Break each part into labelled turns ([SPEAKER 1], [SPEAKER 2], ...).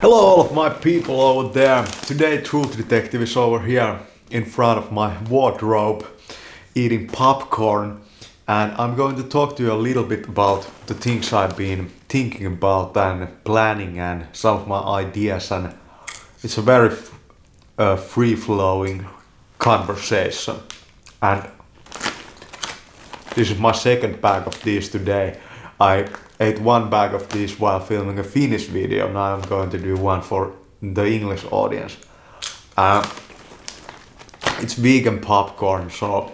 [SPEAKER 1] Hello all of my people over there. Today Truth Detective is over here in front of my wardrobe eating popcorn, and I'm going to talk to you a little bit about the things I've been thinking about and planning and some of my ideas, and it's a very free-flowing conversation. And this is my second bag of these today. I ate one bag of these while filming a Finnish video. Now I'm going to do one for the English audience. It's vegan popcorn, so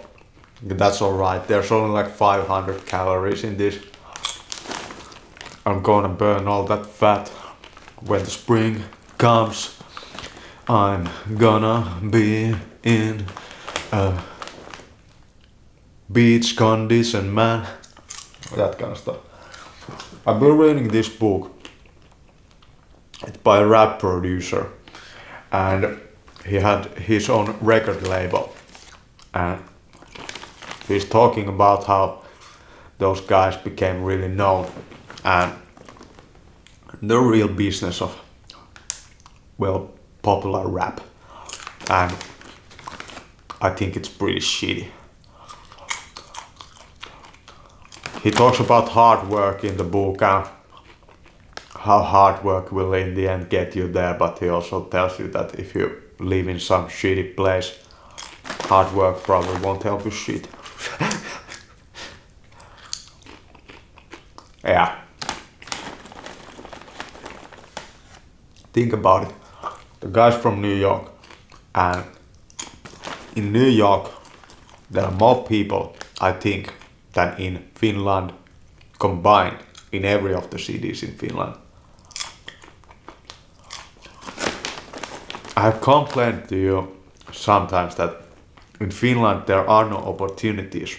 [SPEAKER 1] that's alright. There's only like 500 calories in this. I'm gonna burn all that fat when the spring comes. I'm gonna be in a beach condition, man. That kind of stuff. I've been reading this book. It's by a rap producer, and he had his own record label, and he's talking about how those guys became really known and the real business of, well, popular rap. And I think it's pretty shitty. He talks about hard work in the book and how hard work will in the end get you there, but he also tells you that if you live in some shitty place, hard work probably won't help you shit. Yeah. Think about it. The guy's from New York, and in New York there are more people, I think, than in Finland combined, in every of the cities in Finland. I have complained to you sometimes that in Finland there are no opportunities.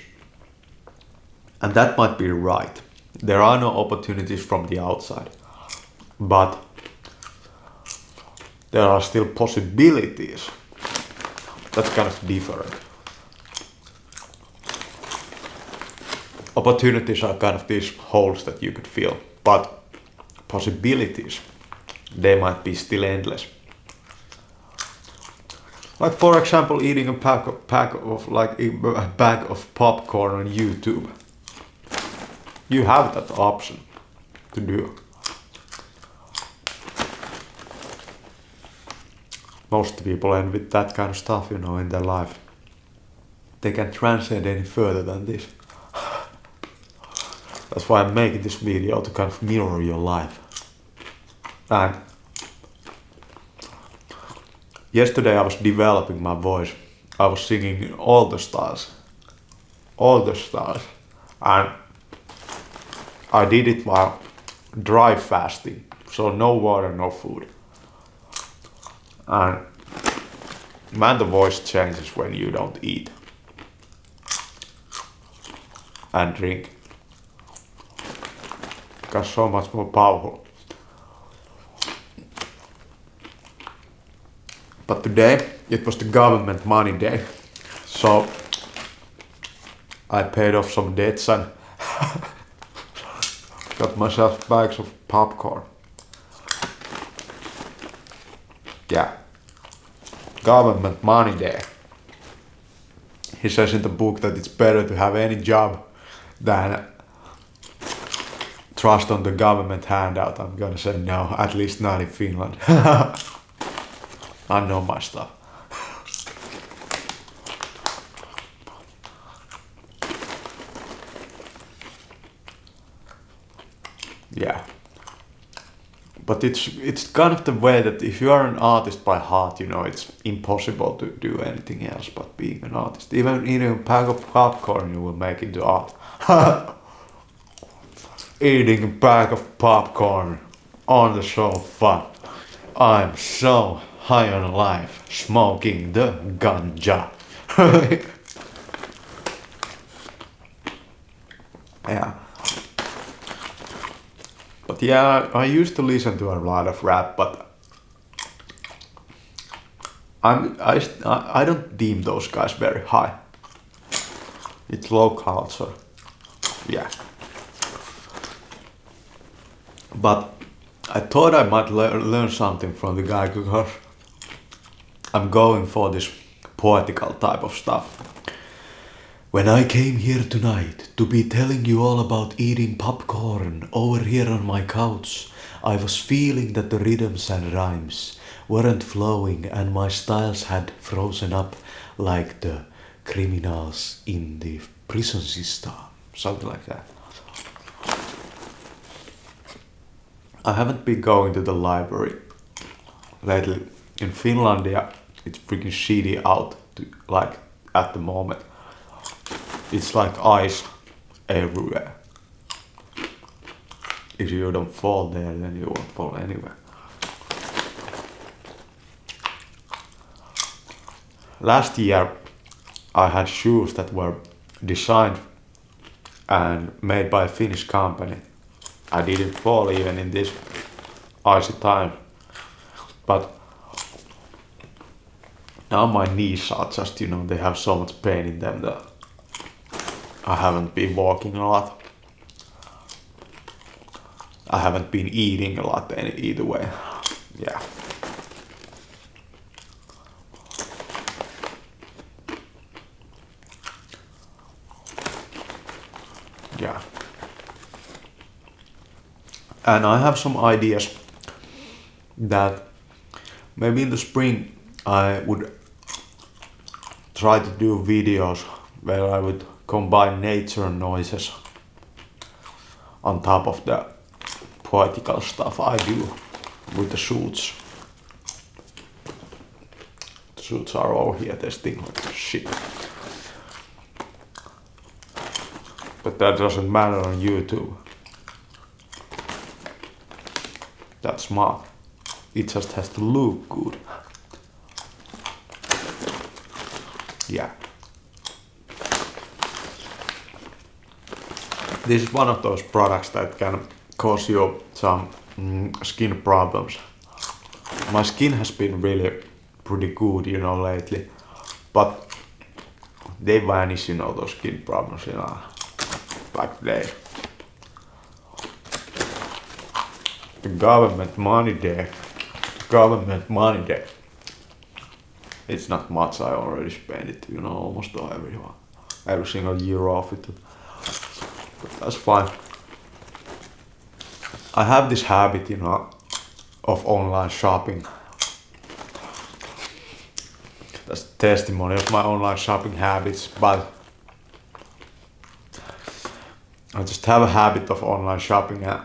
[SPEAKER 1] And that might be right. There are no opportunities from the outside. But there are still possibilities. That's kind of different. Opportunities are kind of these holes that you could fill, but possibilities, they might be still endless. Like, for example, eating a bag of popcorn on YouTube. You have that option to do. Most people end with that kind of stuff, in their life. They can't transcend any further than this. That's why I'm making this video, to kind of mirror your life. And yesterday I was developing my voice. I was singing All the Stars. All the Stars. And I did it while dry fasting. So no water, no food. And man, the voice changes when you don't eat and drink. Becomes so much more powerful. But today it was the government money day, so I paid off some debts and got myself bags of popcorn. Yeah, government money day. He says in the book that it's better to have any job than trust on the government handout. I'm gonna say no, at least not in Finland. I know my stuff. Yeah. But it's kind of the way that if you are an artist by heart, it's impossible to do anything else but being an artist. Even eating a bag of popcorn you will make into art. Eating a bag of popcorn on the sofa. I'm so high on life, smoking the ganja. Yeah. But yeah, I used to listen to a lot of rap, but I don't deem those guys very high. It's low culture. Yeah. But I thought I might learn something from the guy because I'm going for this poetical type of stuff. When I came here tonight to be telling you all about eating popcorn over here on my couch, I was feeling that the rhythms and rhymes weren't flowing and my styles had frozen up like the criminals in the prison system. Something like that. I haven't been going to the library lately. In Finlandia, it's freaking shitty out, like at the moment. It's like ice everywhere. If you don't fall there, then you won't fall anywhere. Last year, I had shoes that were designed and made by a Finnish company. I didn't fall even in this icy time. But now my knees are just, they have so much pain in them that I haven't been walking a lot. I haven't been eating a lot either way. Yeah. Yeah. And I have some ideas that maybe in the spring I would try to do videos where I would combine nature noises on top of the poetical stuff I do with the shoots. The shoots are all here, they stink like shit. But that doesn't matter on YouTube. That's smart. It just has to look good. Yeah. This is one of those products that can cause you some skin problems. My skin has been really pretty good, lately. But they vanish, those skin problems, like they. The government money there. Government money there. It's not much, I already spent it, almost every single year of it. But that's fine. I have this habit, of online shopping. That's testimony of my online shopping habits, but I just have a habit of online shopping and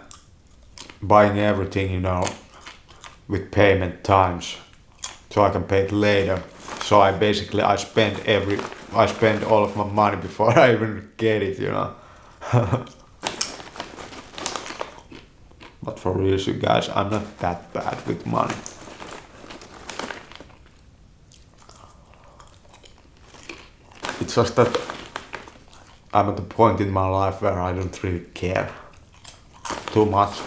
[SPEAKER 1] buying everything, with payment times, so I can pay it later. So I spend all of my money before I even get it, But for real, you guys, I'm not that bad with money. It's just that I'm at the point in my life where I don't really care too much.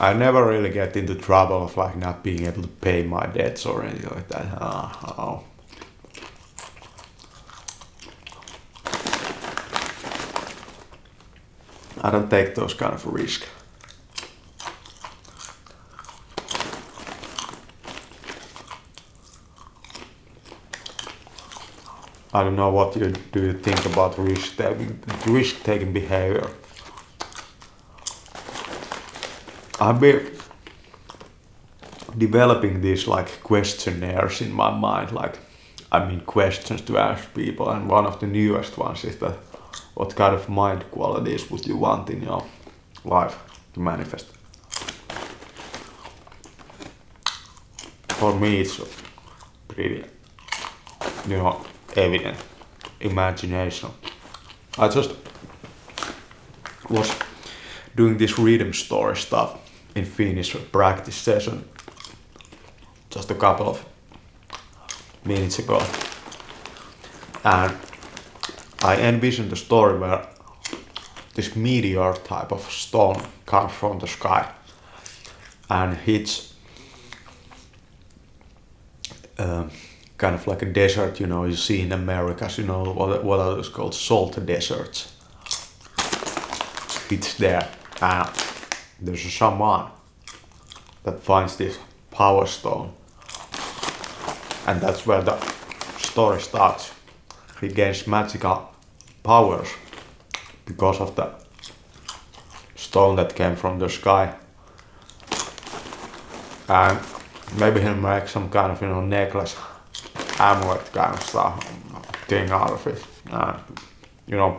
[SPEAKER 1] I never really get into trouble of not being able to pay my debts or anything like that. I don't take those kind of risks. I don't know what do you think about risk-taking behavior. I've been developing these questionnaires in my mind, questions to ask people, and one of the newest ones is that what kind of mind qualities would you want in your life to manifest? For me it's pretty, evident. Imagination. I just was doing this rhythm story stuff in Finnish practice session just a couple of minutes ago, and I envisioned a story where this meteor type of stone comes from the sky and hits kind of like a desert, you see in Americas, what are those called, salt deserts. It's there. And there's a shaman that finds this power stone. And that's where the story starts. He gains magical powers because of the stone that came from the sky. And maybe he'll make some kind of, necklace, amulet kind of stuff, thing out of it. And,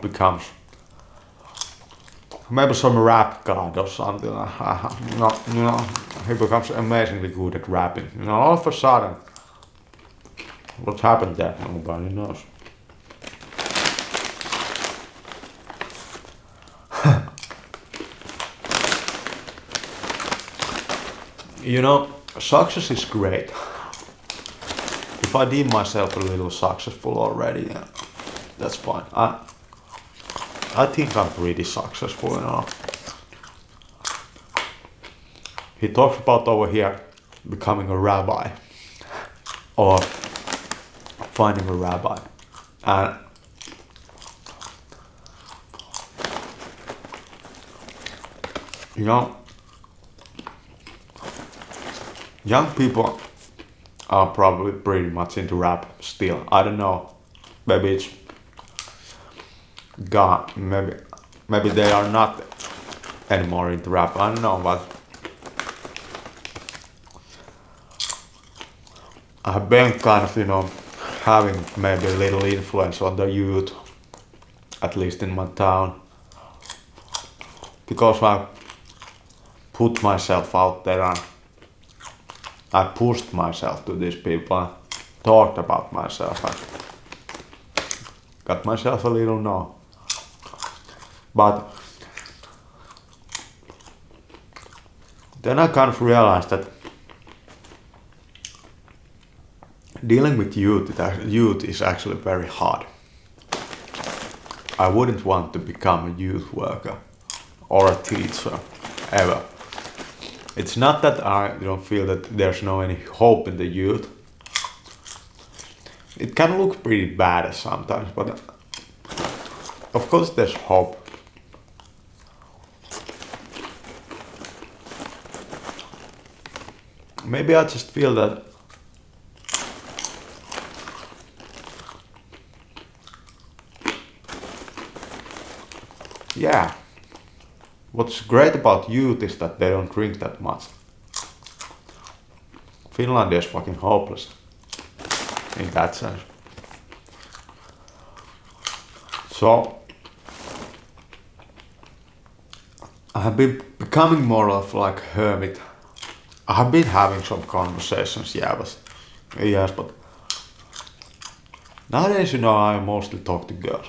[SPEAKER 1] becomes maybe some rap god or something. He becomes amazingly good at rapping. All of a sudden, what happened there? Nobody knows. Success is great. If I deem myself a little successful already, yeah, that's fine. I think I'm pretty successful. He talks about over here becoming a rabbi or finding a rabbi. And young people are probably pretty much into rap still. I don't know. Maybe it's gone. Maybe they are not anymore into rap. I don't know, but I've been kind of, having maybe a little influence on the youth, at least in my town, because I put myself out there and I pushed myself to these people and talked about myself and got myself a little known. But then I kind of realized that dealing with youth is actually very hard. I wouldn't want to become a youth worker or a teacher ever. It's not that I don't feel that there's no any hope in the youth. It can look pretty bad sometimes, but of course there's hope. Maybe I just feel that yeah, what's great about youth is that they don't drink that much. Finland is fucking hopeless in that sense. So I have been becoming more of like a hermit. I have been having some conversations, yes, but nowadays, I mostly talk to girls,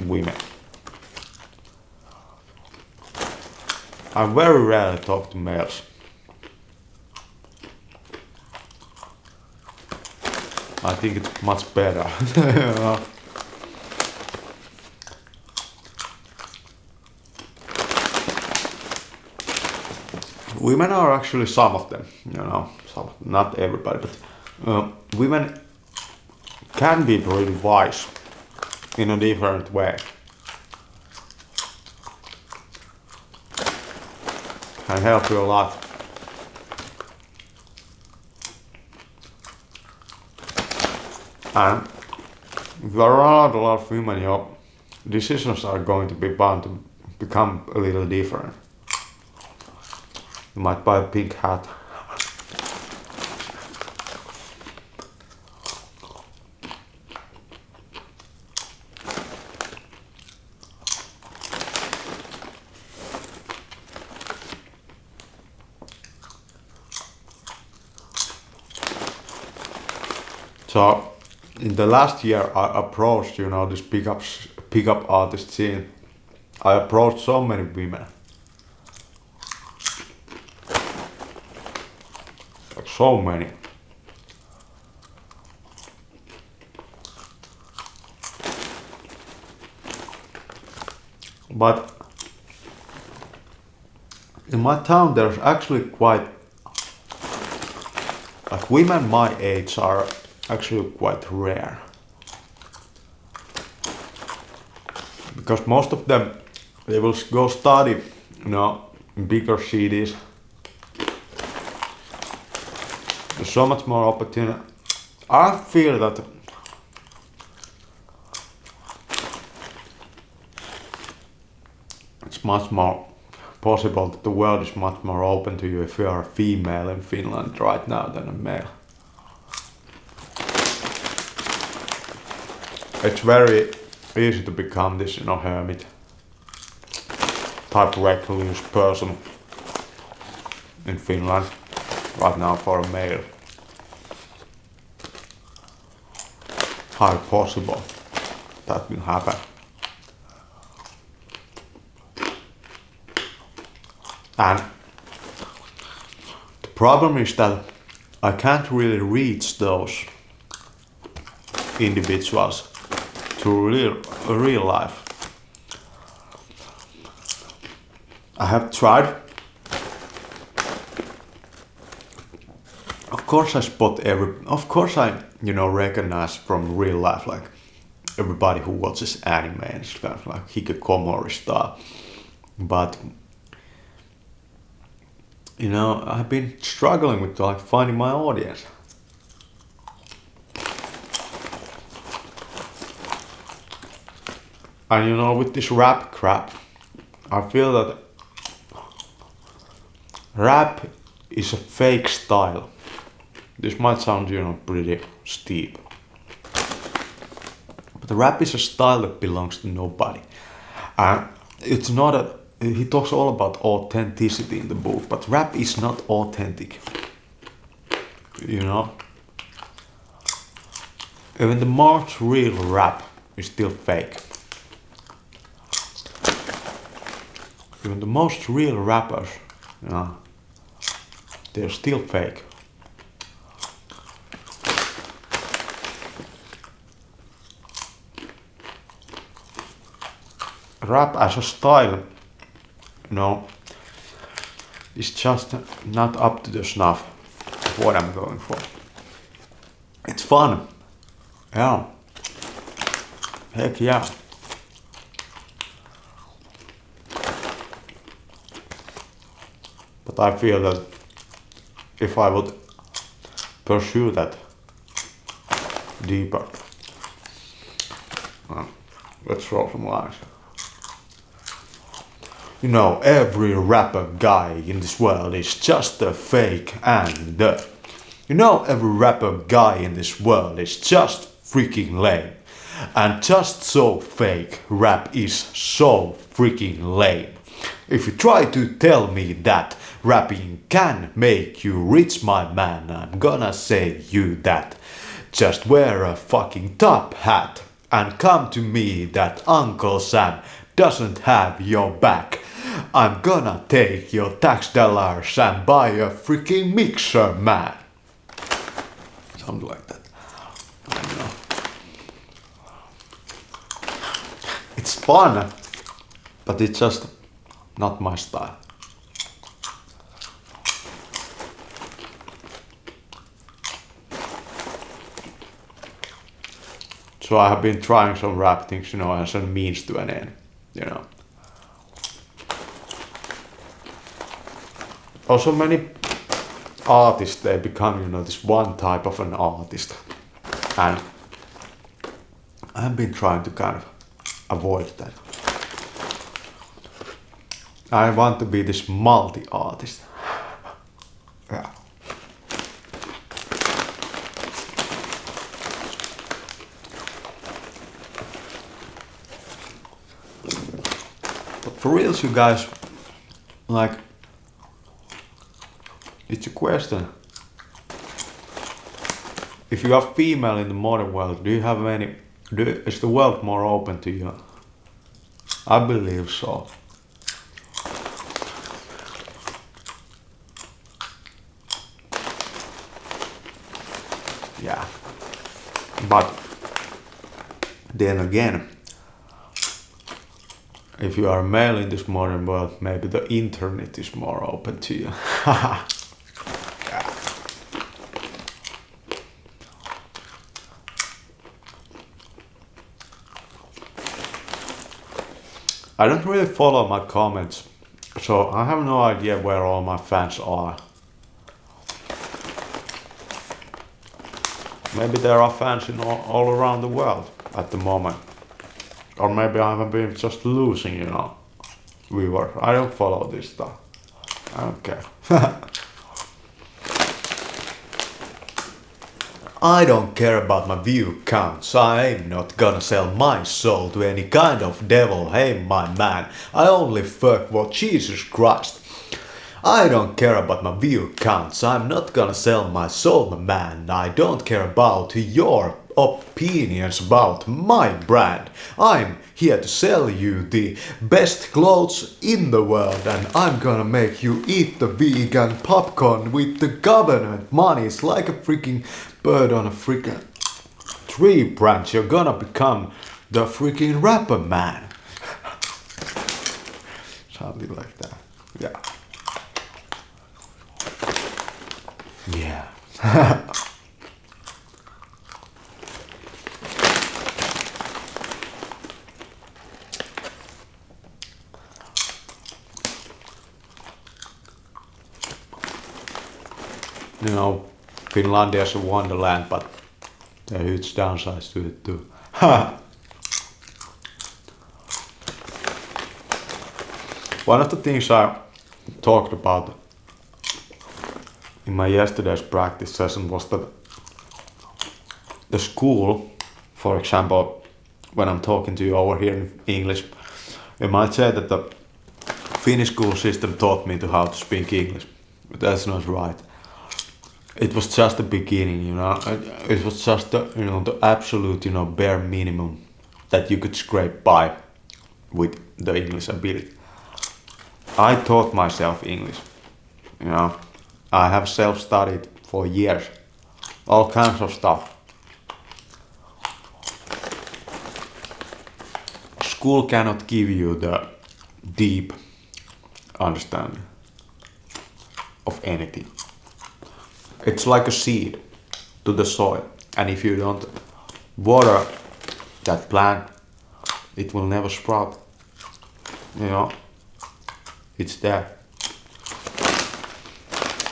[SPEAKER 1] women. I very rarely talk to males. I think it's much better. Women are actually some of them, not everybody, but women can be pretty wise in a different way. Can help you a lot. And if you are around a lot of women, your decisions are going to be bound to become a little different. You might buy a pink hat. So in the last year I approached, this pickup artist scene. I approached so many women. Like so many. But in my town there's actually quite, like women my age are actually quite rare. Because most of them they will go study, in bigger cities. There's so much more opportunity. I feel that it's much more possible that the world is much more open to you if you are a female in Finland right now than a male. It's very easy to become this, hermit type recluse person in Finland right now for a male. How possible that will happen? And the problem is that I can't really reach those individuals to real life. I have tried. Of course I spot of course I, recognize from real life, like everybody who watches anime and stuff, like Hikikomori style. But, I've been struggling with like finding my audience. And with this rap crap, I feel that rap is a fake style. This might sound, pretty steep. But rap is a style that belongs to nobody. And it's not he talks all about authenticity in the book, but rap is not authentic. Even the most real rap is still fake. Even the most real rappers, they're still fake. Rap as a style, is just not up to the snuff of what I'm going for. It's fun. Yeah. Heck yeah. But I feel that if I would pursue that deeper, let's throw some lines. Every rapper guy in this world is just a fake and every rapper guy in this world is just freaking lame. And just so fake, rap is so freaking lame. If you try to tell me that rapping can make you rich, my man, I'm gonna say you that. Just wear a fucking top hat and come to me that Uncle Sam doesn't have your back. I'm gonna take your tax dollars and buy a freaking mixer, man. Something like that. I don't know. It's fun, but it's just not my style. So I have been trying some rap things, as a means to an end, Also many artists, they become, this one type of an artist. And I've been trying to kind of avoid that. I want to be this multi-artist. Yeah. But for real, you guys, like, it's a question. If you are female in the modern world, do you have is the world more open to you? I believe so. Yeah. But then again, if you are a male in this modern world, maybe the internet is more open to you. I don't really follow my comments, so I have no idea where all my fans are. Maybe there are fans in all around the world at the moment. Or maybe I have been just losing, viewers. I don't follow this stuff. I don't care. I don't care about my view counts. I'm not gonna sell my soul to any kind of devil. Hey, my man, I only fuck for Jesus Christ. I don't care about my view counts. I'm not gonna sell my soul, my man. I don't care about your opinions about my brand. I'm here to sell you the best clothes in the world, and I'm gonna make you eat the vegan popcorn with the government money. It's like a freaking bird on a freaking tree branch. You're gonna become the freaking rapper, man. Something like that. Yeah. Yeah. Finlandia is a wonderland, but there are huge downsides to it too. One of the things I talked about in my yesterday's practice session was that the school, for example, when I'm talking to you over here in English, you might say that the Finnish school system taught me to how to speak English, but that's not right. It was just the beginning, It was just the absolute, bare minimum that you could scrape by with the English ability. I taught myself English, I have self-studied for years, all kinds of stuff. School cannot give you the deep understanding of anything. It's like a seed to the soil, and if you don't water that plant, it will never sprout. It's there.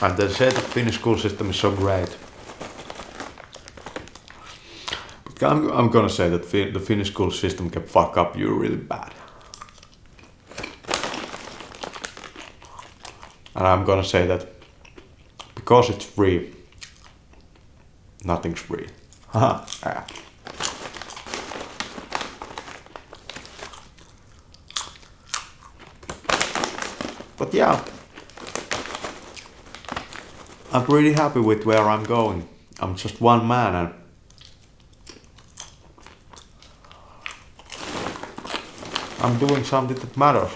[SPEAKER 1] And they say the Finnish school system is so great. But I'm gonna say that the Finnish school system can fuck up you really bad. And I'm gonna say that because it's free, nothing's free. Yeah. But yeah, I'm pretty happy with where I'm going. I'm just one man, and I'm doing something that matters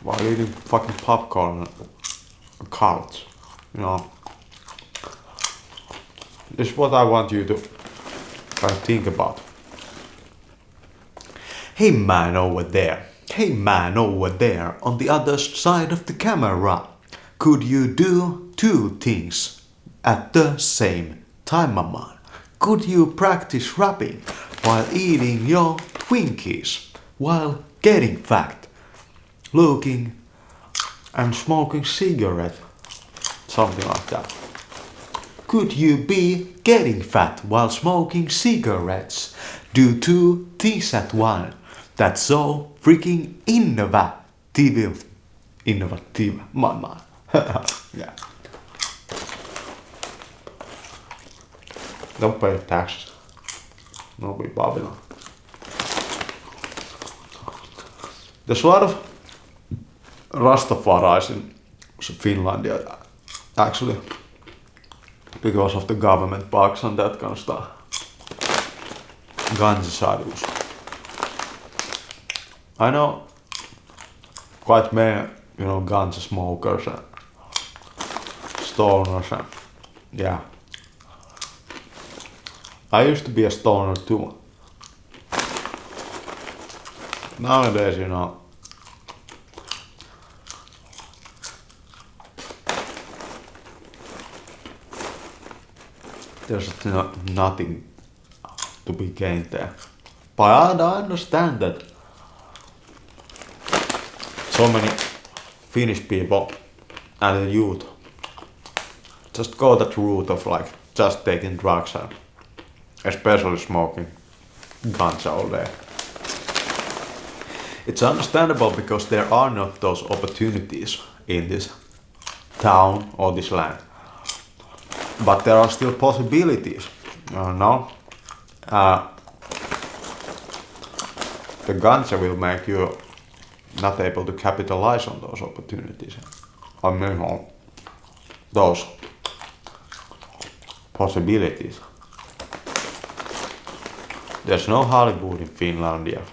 [SPEAKER 1] while eating fucking popcorn and carrots. This is what I want you to kind of think about. Hey man over there. Hey man over there on the other side of the camera. Could you do two things at the same time, my man? Could you practice rapping while eating your Twinkies, while getting fat, looking and smoking cigarette? Something like that. Could you be getting fat while smoking cigarettes? Do two things at once. That's so freaking innovative. Innovative, my man. Yeah. Don't pay taxes. No be Babylon. There's a lot of Rastafaris in Finlandia, actually, because of the government bugs and that kind of stuff. Ganja sadhus. I know quite many, ganja smokers and stoners, and yeah. I used to be a stoner too. Nowadays, there's nothing to be gained there. But I understand that so many Finnish people and the youth just go that route of like just taking drugs and especially smoking ganja all day. It's understandable because there are not those opportunities in this town or this land. But there are still possibilities, no? The ganja will make you not able to capitalize on those opportunities. I mean, on those possibilities. There's no Hollywood in Finlandia.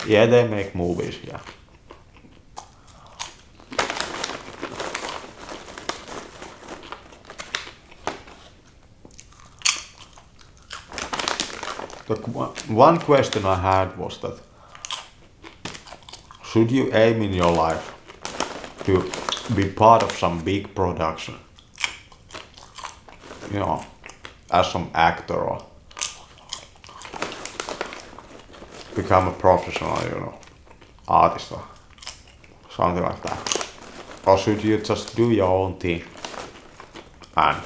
[SPEAKER 1] Yeah, they make movies, yeah. The one question I had was that should you aim in your life to be part of some big production? You know, as some actor or become a professional, you know, artist or something like that. Or should you just do your own thing and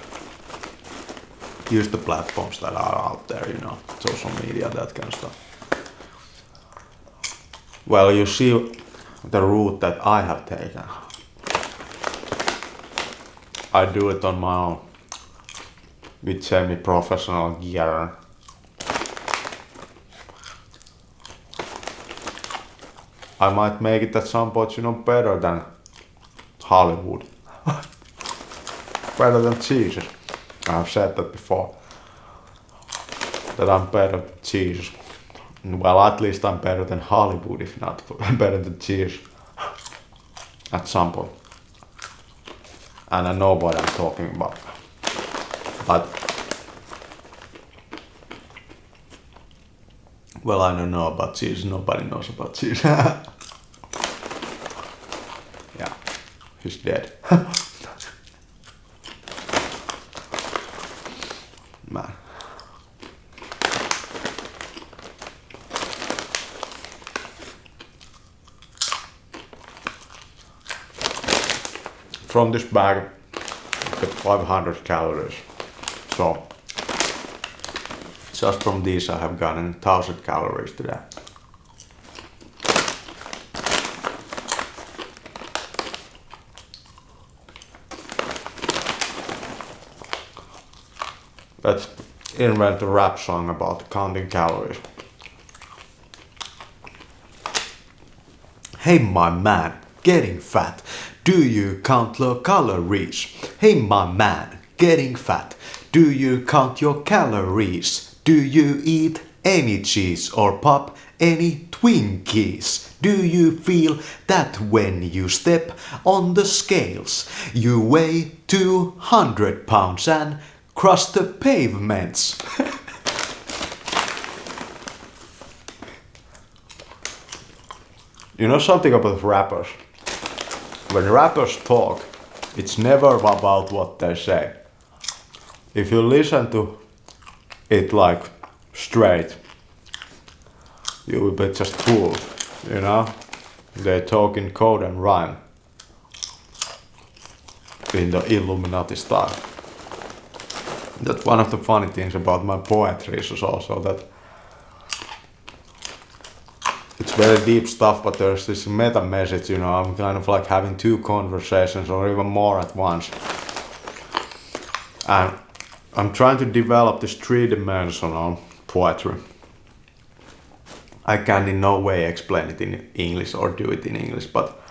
[SPEAKER 1] use the platforms that are out there, you know, social media, that kind of stuff. Well, you see the route that I have taken. I do it on my own with semi-professional gear. I might make it at some point, you know, better than Hollywood. Better than Jesus. I've said that before. That I'm better than Jesus. Well, at least I'm better than Hollywood, if not better than Jesus. At some point. And I know what I'm talking about. But well, I don't know about Jesus. Nobody knows about Jesus. Yeah, he's dead. Man. From this bag, I get 500 calories. So, just from these I have gotten 1000 calories today. Let's invent a rap song about counting calories. Hey my man, getting fat. Do you count your calories? Hey my man, getting fat. Do you count your calories? Do you eat any cheese or pop any Twinkies? Do you feel that when you step on the scales, you weigh 200 pounds and crush the pavements? You know something about rappers? When rappers talk, it's never about what they say. If you listen to it like straight, you will be just fooled, you know? They talk in code and rhyme. In the Illuminati style. That's one of the funny things about my poetry is also that it's very deep stuff, but there's this meta message, you know, I'm kind of like having two conversations or even more at once. And I'm trying to develop this three-dimensional poetry. I can in no way explain it in English or do it in English, but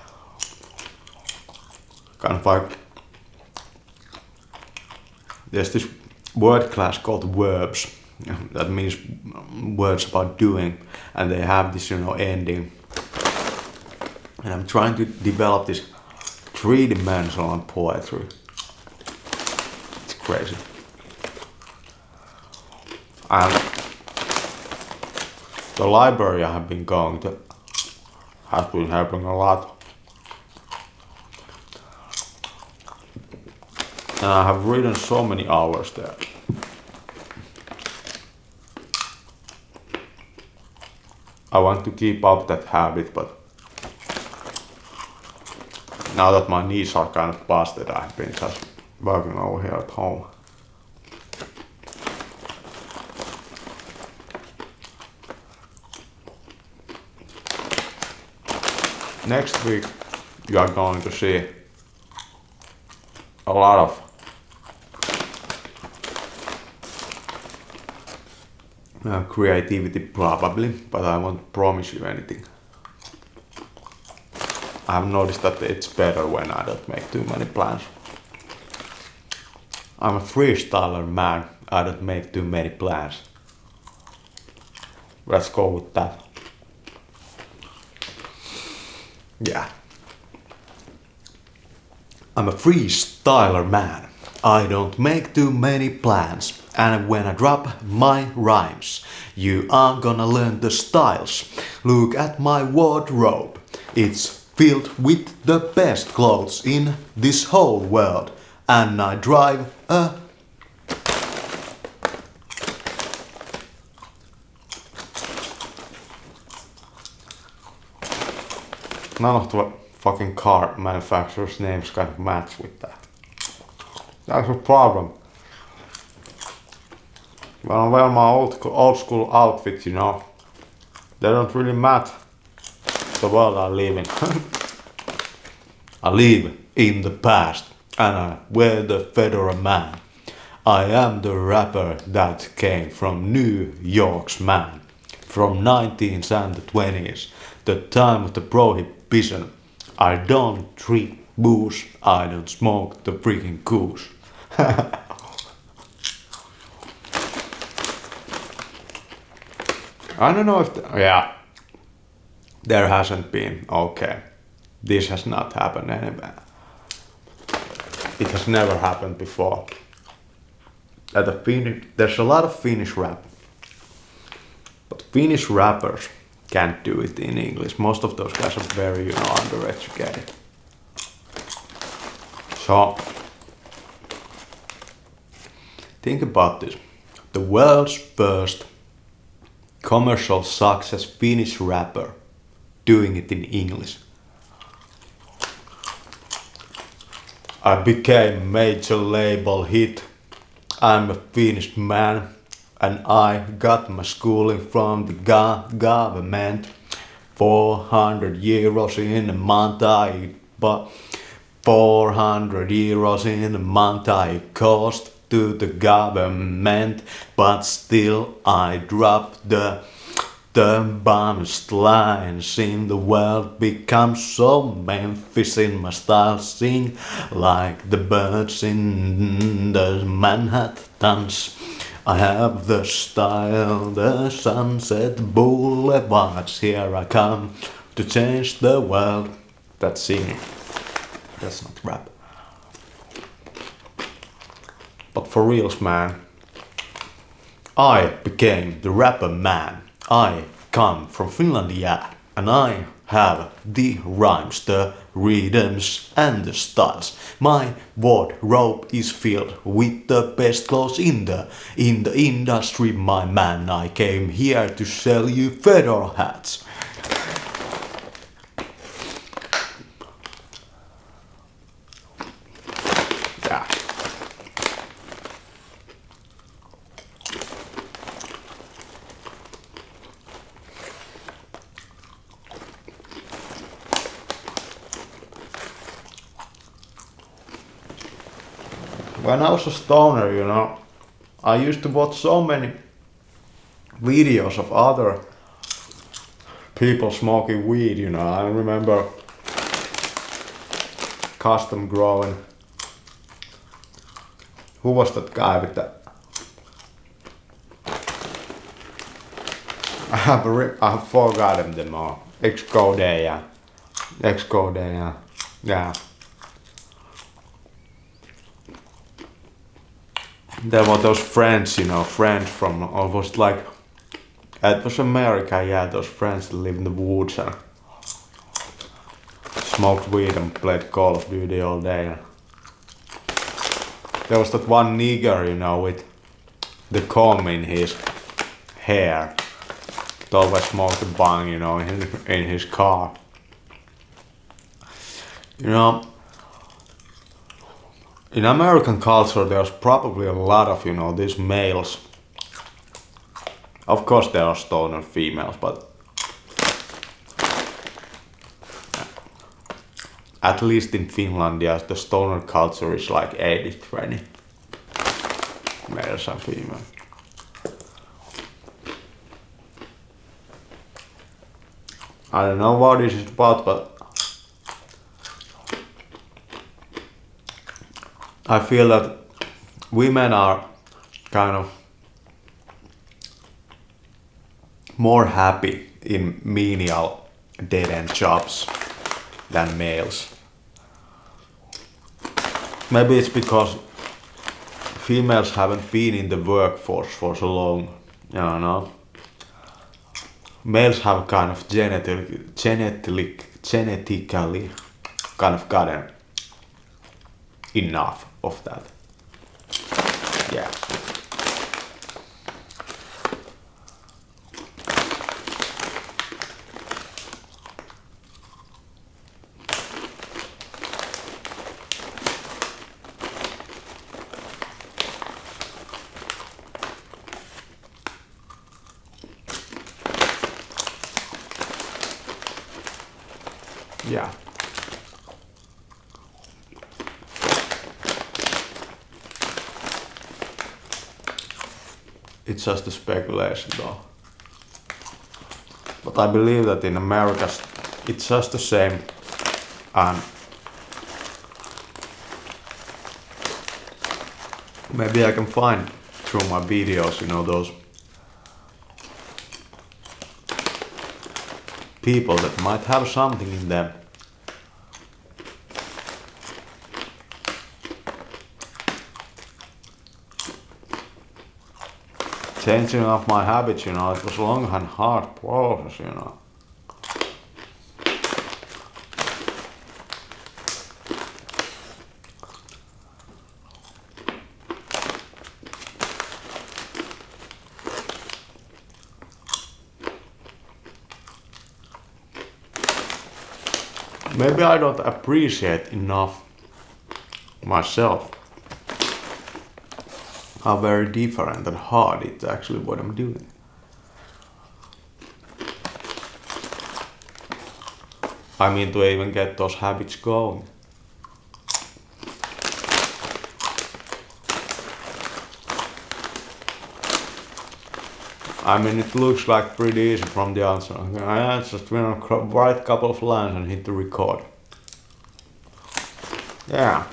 [SPEAKER 1] kind of like there's this word class called verbs. That means words about doing, and they have this, you know, ending. And I'm trying to develop this three-dimensional poetry. It's crazy. And the library I have been going to has been helping a lot. And I have written so many hours there. I want to keep up that habit, but now that my knees are kind of busted, I've been just working over here at home. Next week you are going to see a lot of creativity probably, but I won't promise you anything. I've noticed that it's better when I don't make too many plans. I'm a freestyler man, I don't make too many plans. Let's go with that. Yeah. I'm a freestyler man. I don't make too many plans. And when I drop my rhymes, you are gonna learn the styles. Look at my wardrobe. It's filled with the best clothes in this whole world. And I drive a none of the fucking car manufacturers' names kind of match with that. That's a problem. When I wear my old school outfits, you know, they don't really match the world I live in. I live in the past and I wear the fedora man. I am the rapper that came from New York's man. From 19s and the 20s, the time of the prohibition. I don't drink booze, I don't smoke the freaking goose. I don't know if, yeah, there hasn't been, okay, this has not happened anywhere. It has never happened before. There's a lot of Finnish rap, but Finnish rappers can't do it in English. Most of those guys are very, you know, undereducated. So, think about this. The world's first commercial success Finnish rapper doing it in English. I became major label hit. I'm a Finnish man and I got my schooling from the government. 400 euros in a month but 400 euros in a month I cost to the government, but still I dropped the bombest lines in the world. Become so Memphis in my style, sing like the birds in the Manhattans. I have the style, the Sunset Boulevards. Here I come to change the world. That's singing. That's not rap. But for reals, man, I became the rapper man. I come from Finlandia and I have the rhymes, the rhythms and the styles. My wardrobe is filled with the best clothes in the industry, my man. I came here to sell you fedora hats. Yeah. When I was a stoner, you know, I used to watch so many videos of other people smoking weed, you know. I remember custom growing. Who was that guy with that? I have forgotten them all. X-Code, yeah. Yeah. There were those friends, you know, friends from, or was it like, it was America, yeah, those friends that live in the woods and smoked weed and played Call of Duty all day. There was that one nigger, you know, with the comb in his hair. always smoked a bong, you know, in his car. You know, in American culture, there's probably a lot of, you know, these males. Of course, there are stoner females, but at least in Finland, yes, the stoner culture is like 80-20 males and females. I don't know what this is about, but I feel that women are kind of more happy in menial dead-end jobs than males. Maybe it's because females haven't been in the workforce for so long, you know. Males have kind of genetically kind of gotten enough of that. Yeah. Yeah. It's just a speculation though. But I believe that in America it's just the same. And maybe I can find through my videos, you know, those people that might have something in them. Changing of my habits, you know, it was a long and hard process, you know. Maybe I don't appreciate enough myself how very different and hard it's actually what I'm doing. I mean, to even get those habits going. I mean, it looks like pretty easy from the outside. I just write a couple of lines and hit the record. Yeah.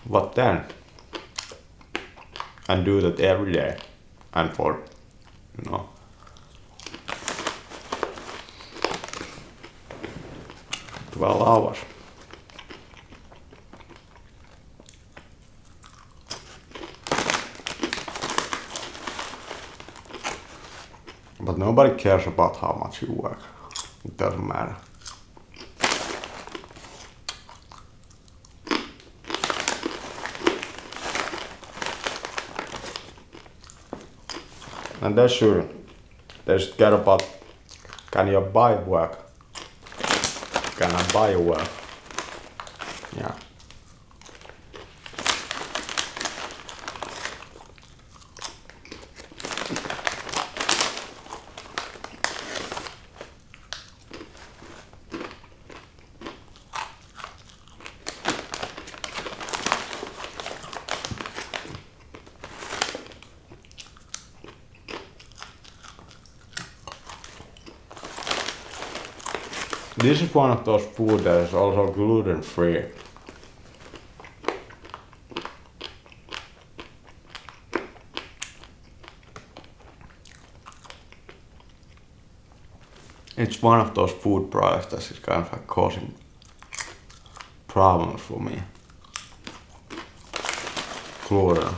[SPEAKER 1] What then? And do that every day. And for, you know, 12 hours. But nobody cares about how much you work. It doesn't matter. And they should care about, can you buy work? Can I buy your work? Yeah. This is one of those food that is also gluten free. It's one of those food products that is kind of like causing problems for me. Gluten.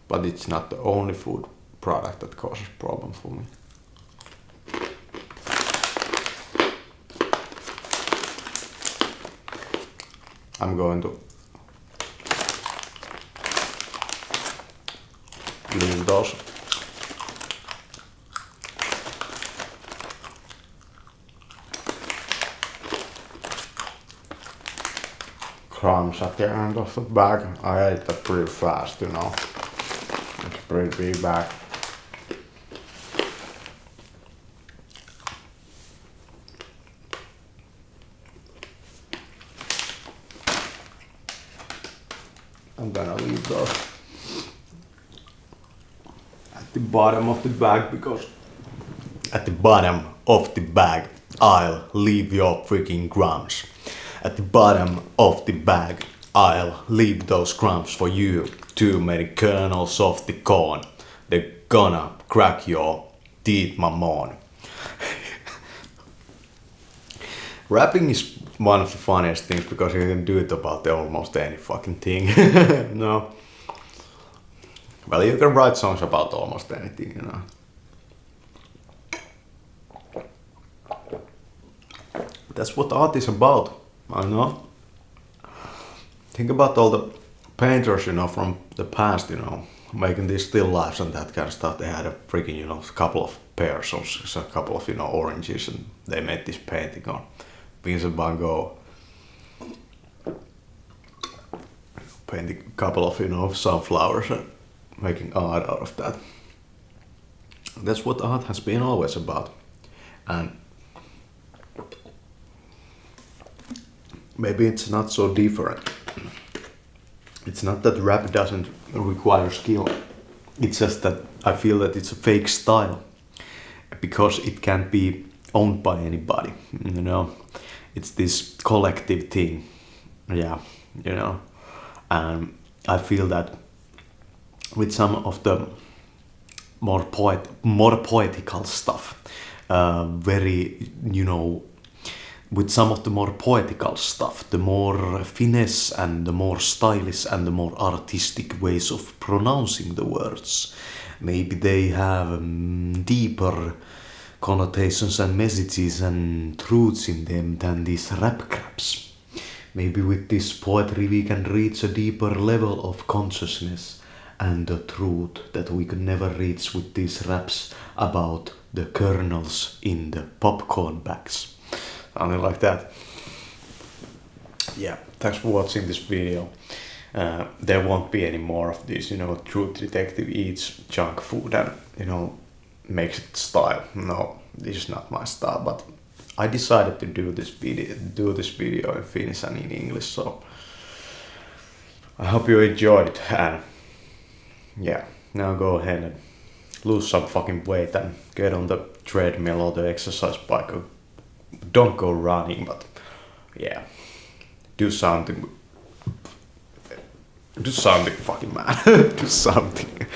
[SPEAKER 1] But it's not the only food product that causes problems for me. I'm going to leave those. Crumbs at the end of the bag. I ate that pretty fast, you know. It's a pretty big bag. I'm gonna leave those at the bottom of the bag because at the bottom of the bag I'll leave your freaking crumbs. At the bottom of the bag I'll leave those crumbs for you. Too many kernels of the corn. They're gonna crack your teeth, mammon. Rapping is one of the funniest things because you can do it about almost any fucking thing. No. Well, you can write songs about almost anything, you know. That's what art is about, I know. Think about all the painters, you know, from the past, you know, making these still lifes and that kind of stuff. They had a freaking, you know, couple of pears or a couple of, you know, oranges, and they made this painting on Vincent van Gogh. Painting a couple of, you know, sunflowers and making art out of that. That's what art has been always about. And maybe it's not so different. It's not that rap doesn't require skill. It's just that I feel that it's a fake style because it can't be owned by anybody, you know. It's this collective thing, yeah, you know. And I feel that with some of the more poetical stuff, very, you know, with some of the more poetical stuff, the more finesse and the more stylish and the more artistic ways of pronouncing the words, maybe they have deeper connotations and messages and truths in them than these rap craps. Maybe with this poetry we can reach a deeper level of consciousness and the truth that we could never reach with these raps about the kernels in the popcorn bags. Something like that. Yeah, thanks for watching this video. There won't be any more of this, you know, Truth Detective eats junk food and, you know, makes it style. No, this is not my style, but I decided to do this video in Finnish and in English, so I hope you enjoyed it. And yeah, now go ahead and lose some fucking weight and get on the treadmill or the exercise bike. Don't go running, but yeah, do something. Do something, fucking man. Do something.